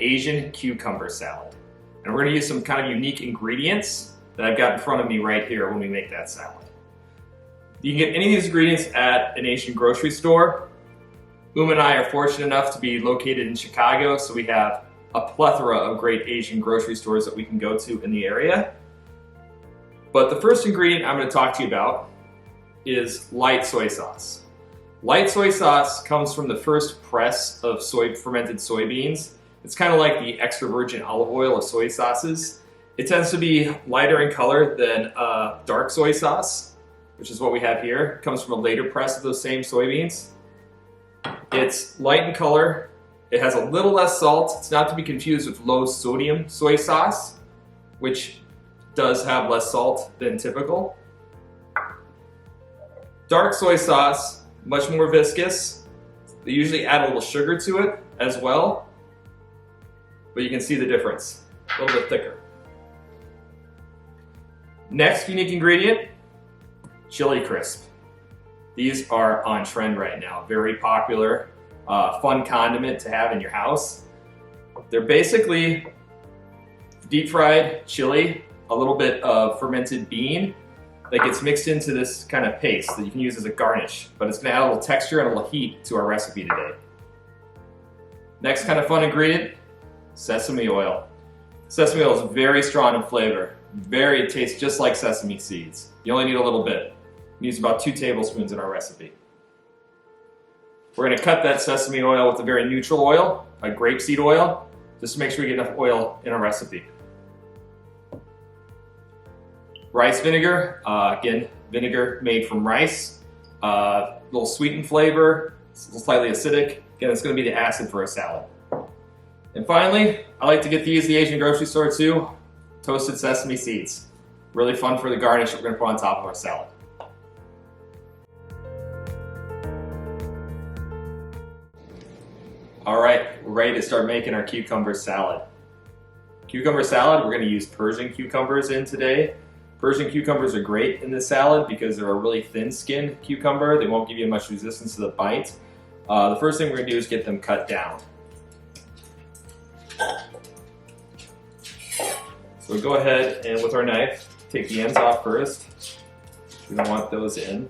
Asian cucumber salad. And we're gonna use some kind of unique ingredients that I've got in front of me right here when we make that salad. You can get any of these ingredients at an Asian grocery store. And I are fortunate enough to be located in Chicago, so we have a plethora of great Asian grocery stores that we can go to in the area. But the first ingredient I'm going to talk to you about is light soy sauce. Light soy sauce comes from the first press of fermented soybeans. It's kind of like the extra virgin olive oil of soy sauces. It tends to be lighter in color than dark soy sauce, which is what we have here. It comes from a later press of those same soybeans. It's light in color. It has a little less salt. It's not to be confused with low sodium soy sauce, which does have less salt than typical. Dark soy sauce, much more viscous. They usually add a little sugar to it as well, but you can see the difference, a little bit thicker. Next unique ingredient, chili crisp. These are on trend right now, very popular, fun condiment to have in your house. They're basically deep fried chili, a little bit of fermented bean that gets mixed into this kind of paste that you can use as a garnish, but it's gonna add a little texture and a little heat to our recipe today. Next kind of fun ingredient, sesame oil. Sesame oil is very strong in flavor. It tastes just like sesame seeds. You only need a little bit. We use about 2 tablespoons in our recipe. We're going to cut that sesame oil with a very neutral oil, like grapeseed oil, just to make sure we get enough oil in our recipe. Rice vinegar, again, vinegar made from rice, a little sweet in flavor, it's a little slightly acidic. Again, it's going to be the acid for a salad. And finally, I like to get these at the Asian grocery store too, toasted sesame seeds. Really fun for the garnish that we're going to put on top of our salad. All right, we're ready to start making our cucumber salad. Cucumber salad, we're going to use Persian cucumbers in today. Persian cucumbers are great in this salad because they're a really thin-skinned cucumber. They won't give you much resistance to the bite. The first thing we're going to do is get them cut down. So we go ahead and with our knife, take the ends off first. We don't want those in.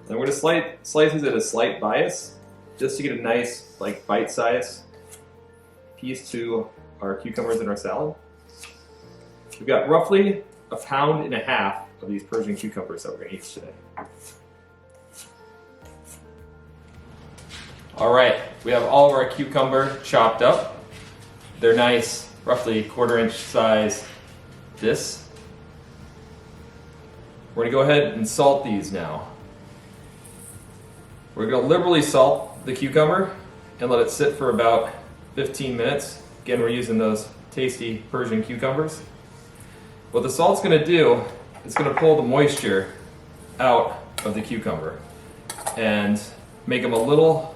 Then we're going to slice these at a slight bias, just to get a nice, like, bite-sized piece to our cucumbers in our salad. We've got roughly 1.5 pounds of these Persian cucumbers that we're going to use today. All right, we have all of our cucumber chopped up. They're nice, roughly 1/4 inch size this. We're going to go ahead and salt these now. We're going to liberally salt the cucumber and let it sit for about 15 minutes. Again, we're using those tasty Persian cucumbers. What the salt's going to do, it's going to pull the moisture out of the cucumber and make them a little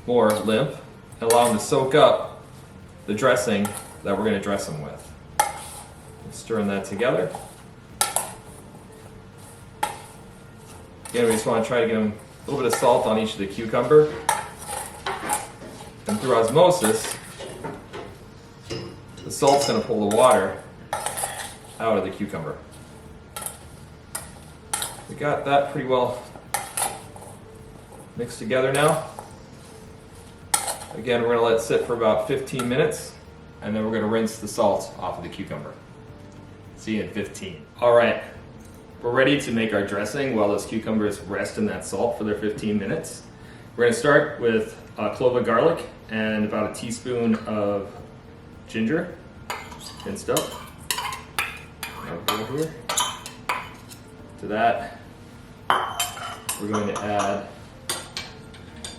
more limp and allow them to soak up the dressing that we're going to dress them with. Stirring that together. Again, we just want to try to get them a little bit of salt on each of the cucumber. And through osmosis, the salt's going to pull the water out of the cucumber. We got that pretty well mixed together now. Again, we're going to let it sit for about 15 minutes, and then we're going to rinse the salt off of the cucumber. See you in 15. All right, we're ready to make our dressing while those cucumbers rest in that salt for their 15 minutes. We're going to start with a clove of garlic and about 1 teaspoon of ginger, minced up. Over here. To that, we're going to add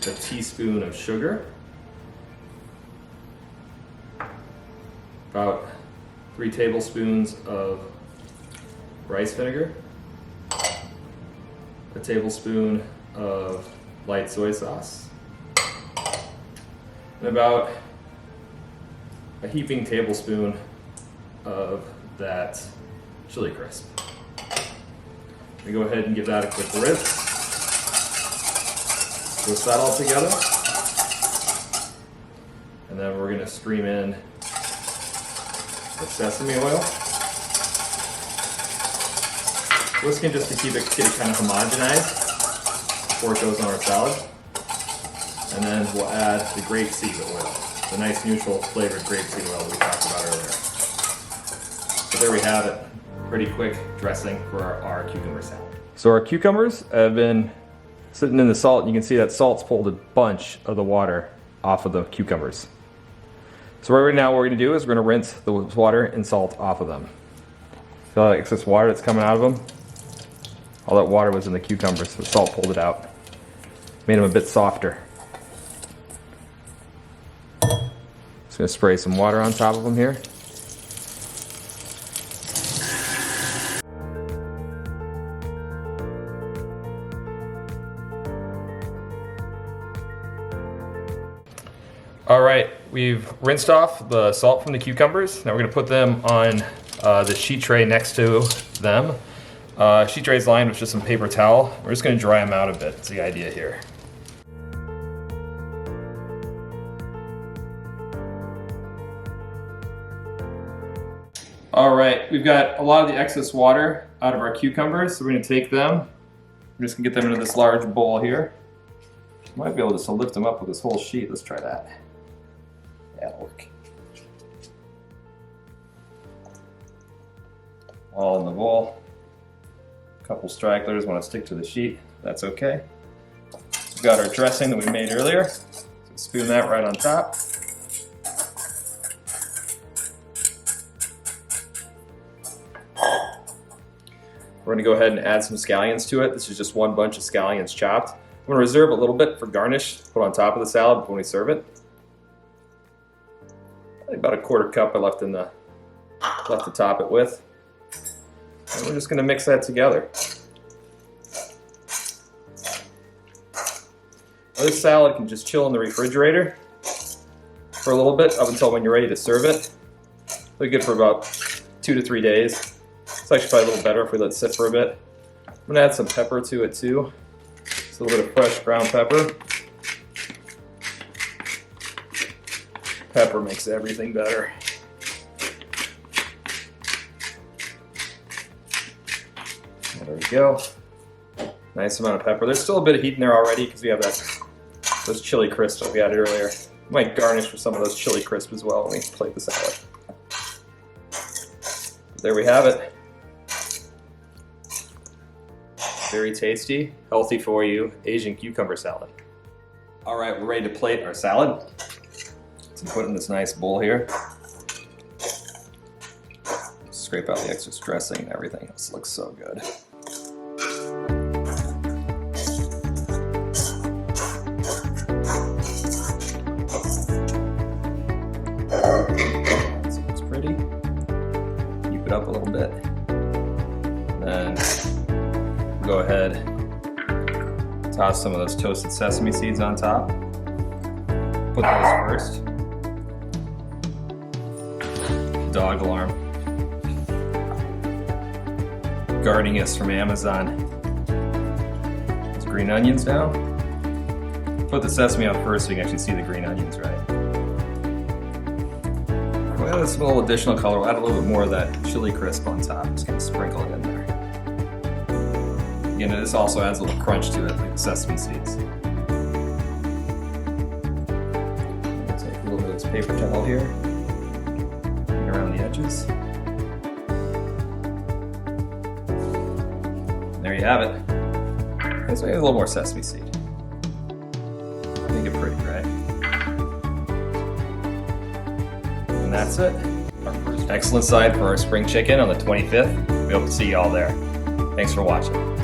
1 teaspoon of sugar, about 3 tablespoons of rice vinegar, 1 tablespoon of light soy sauce, and about a heaping tablespoon of that chili crisp. We go ahead and give that a quick whisk. Whisk that all together. And And then we're gonna stream in the sesame oil. Whisking just to keep it kind of homogenized before it goes on our salad. And then we'll add the grapeseed oil, the nice neutral flavored grapeseed oil that we talked about earlier. So there we have it. Pretty quick dressing for our cucumber salad. So our cucumbers have been sitting in the salt, and you can see that salt's pulled a bunch of the water off of the cucumbers. So right now what we're gonna do is we're gonna rinse the water and salt off of them. See all that excess water that's coming out of them? All that water was in the cucumbers, so the salt pulled it out. Made them a bit softer. Just gonna spray some water on top of them here. All right, we've rinsed off the salt from the cucumbers. Now we're gonna put them on the sheet tray next to them. Sheet tray is lined with just some paper towel. We're just gonna dry them out a bit, that's the idea here. All right, we've got a lot of the excess water out of our cucumbers, so we're gonna take them. We're just gonna get them into this large bowl here. Might be able just to lift them up with this whole sheet. Let's try that. That'll work. All in the bowl. A couple stragglers want to stick to the sheet. That's okay. We've got our dressing that we made earlier. So spoon that right on top. We're going to go ahead and add some scallions to it. This is just one bunch of scallions chopped. I'm going to reserve a little bit for garnish, put on top of the salad when we serve it. About a quarter cup I left to top it with. And we're just going to mix that together. Now this salad can just chill in the refrigerator for a little bit up until when you're ready to serve it. It'll be good for about 2 to 3 days. It's actually probably a little better if we let it sit for a bit. I'm going to add some pepper to it too. Just a little bit of fresh ground pepper. Pepper makes everything better. There we go. Nice amount of pepper. There's still a bit of heat in there already because we have those chili crisps that we added earlier. We might garnish with some of those chili crisps as well when we plate the salad. There we have it. Very tasty, healthy for you, Asian cucumber salad. All right, we're ready to plate our salad. So put it in this nice bowl here. Scrape out the excess dressing and everything. This looks so good. This looks pretty. Keep it up a little bit. Then go ahead, toss some of those toasted sesame seeds on top. Put those first. Dog alarm. Guarding us from Amazon. Those green onions now. Put the sesame on first so you can actually see the green onions, right? We'll add some little additional color. We'll add a little bit more of that chili crisp on top. Just gonna sprinkle it in there. Again, this also adds a little crunch to it, like the sesame seeds. I'll take a little bit of this paper towel here, bring around the edges. There you have it. Let's make a little more sesame seed. Make it pretty, right? And that's it. Our first excellent side for our spring chicken on the 25th. We hope to see you all there. Thanks for watching.